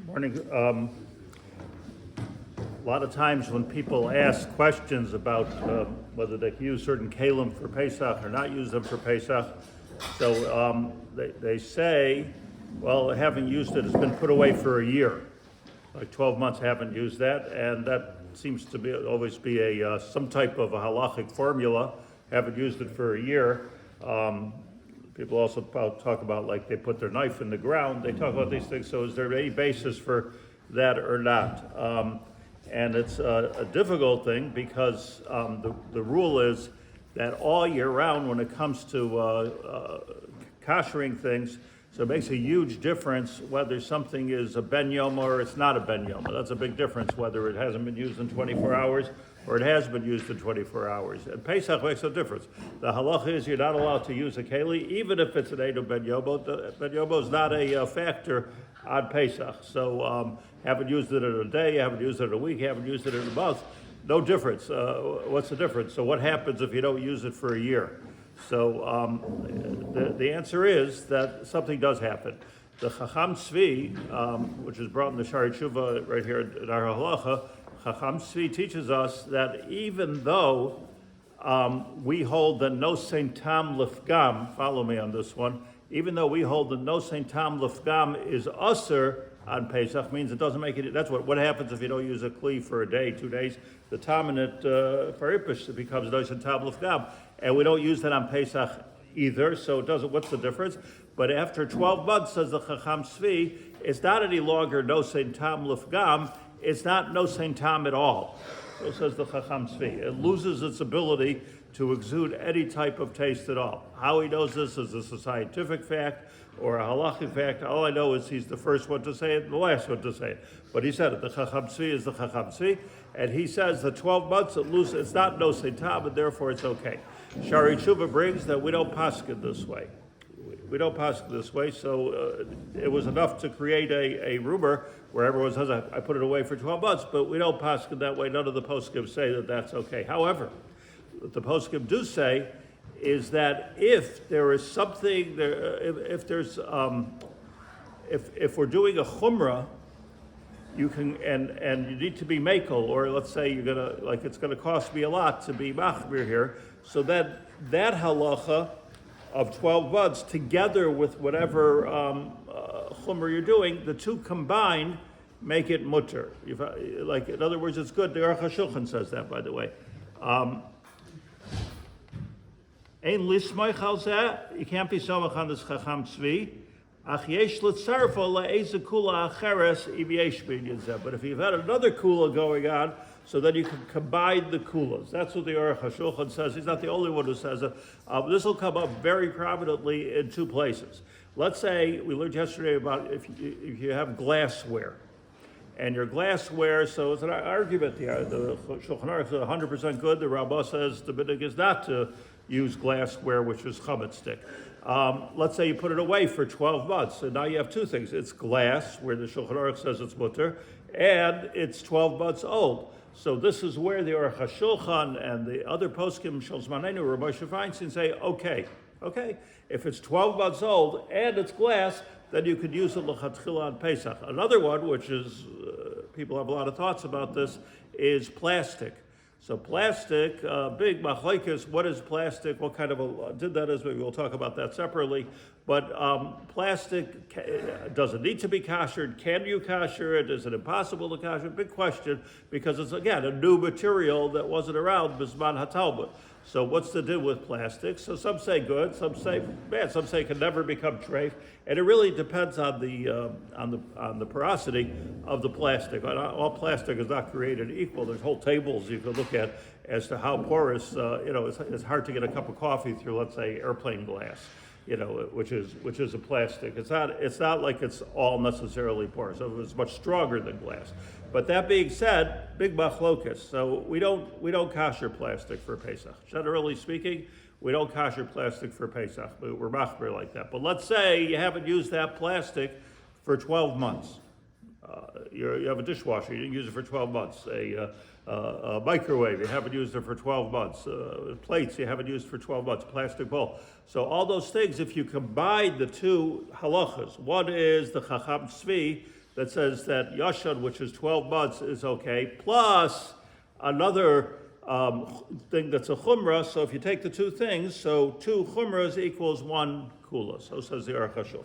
Morning. A lot of times when people ask questions about whether they can use certain kalim for Pesach or not use them for Pesach, so they say, well, I haven't used it, it's been put away for a year. Like 12 months haven't used that, and that seems to be always be some type of a halachic formula. Haven't used it for a year. People also talk about like they put their knife in the ground. They talk about these things. So is there any basis for that or not? And it's a difficult thing because the rule is that all year round when it comes to koshering things, so it makes a huge difference whether something is a ben yoma or it's not a ben yoma. That's a big difference whether it hasn't been used in 24 hours or it has been used in 24 hours. And Pesach makes a difference. The halacha is you're not allowed to use a keli, even if it's an Edo ben yomo. The ben yomo is not a factor on Pesach. So haven't used it in a day, haven't used it in a week, haven't used it in a month. No difference. What's the difference? So what happens if you don't use it for a year? So the answer is that something does happen. The Chacham Tzvi, which is brought in the Shari Tshuva right here in our halacha, Chacham Tzvi teaches us that even though we hold the no sein tam lifgam, follow me on this one, even though we hold the no sein tam lifgam is usher on Pesach, means it doesn't make it, that's what happens if you don't use a kli for a day, 2 days, the tam in it for Ipish, it becomes no sein tam lifgam, and we don't use that on Pesach either, so it doesn't, what's the difference? But after 12 months, says the Chacham Tzvi, it's not any longer no sein tam lifgam, it's not no sein tam at all. So says the Chacham Tzvi. It loses its ability to exude any type of taste at all. How he knows this, is this a scientific fact or a halachic fact? All I know is he's the first one to say it and the last one to say it. But he said it. The Chacham Tzvi is the Chacham Tzvi, and he says the 12 months it's not no sein tam, and therefore it's okay. Shari Tshuva brings that we don't paskin this way. We don't paskin this way, so it was enough to create a rumor where everyone says, I put it away for 12 months, but we don't paskin that way. None of the poskim say that that's okay. However, what the poskim do say is that if there is something, if we're doing a chumrah, you can, and you need to be makel, or let's say you're gonna, like it's gonna cost me a lot to be machmir here, so that halacha of 12 months together with whatever chumrah you're doing, the two combined make it mutter. Like, in other words, it's good. The Aruch HaShulchan says that, by the way. Ein lismoich al zeh, you can't be somach on this Chacham Tzvi. Ach yesh litzarfo la'eze kula acheres im yesh b'inyan zeh. But if you've had another kula going on, so then you can combine the kulas. That's what the Aruch HaShulchan says. He's not the only one who says it. This will come up very prominently in two places. Let's say, we learned yesterday about if you have glassware, and your glassware, so it's an argument here. The Shulchan Aruch is 100% good. The Rabbi says the minhag is not to use glassware, which is chametz stick. Let's say you put it away for 12 months, and now you have two things. It's glass, where the Shulchan Aruch says it's mutter, and it's 12 months old. So this is where the Aruch HaShulchan and the other poskim, Shel Zmanenu, or Moshe Feinstein say, okay, if it's 12 months old and it's glass, then you could use it l'chatchila on Pesach. Another one, which is, people have a lot of thoughts about this, is plastic. So plastic, big machlokes, what is plastic? What kind of did that is, maybe we'll talk about that separately. But plastic, does it need to be koshered? Can you kosher it? Is it impossible to kosher? Big question, because it's, again, a new material that wasn't around Bisman HaTalmud. So what's the deal with plastic? So some say good, some say bad, some say it can never become treif, and it really depends on the porosity of the plastic. All plastic is not created equal. There's whole tables you can look at as to how porous. It's hard to get a cup of coffee through, let's say, airplane glass. Which is a plastic. It's not like it's all necessarily porous. So it's much stronger than glass. But that being said, big machlokas. So we don't kosher plastic for Pesach. Generally speaking, we don't kosher plastic for Pesach. We're machmir like that. But let's say you haven't used that plastic for 12 months. You have a dishwasher, you didn't use it for 12 months. A microwave, you haven't used it for 12 months. Plates, you haven't used for 12 months. Plastic bowl. So all those things, if you combine the two halachas, one is the Chacham Tzvi, that says that Yashad, which is 12 months, is okay, plus another thing that's a chumrah. So if you take the two things, so 2 chumras equals 1 kula. So says the Aruch HaShulchan.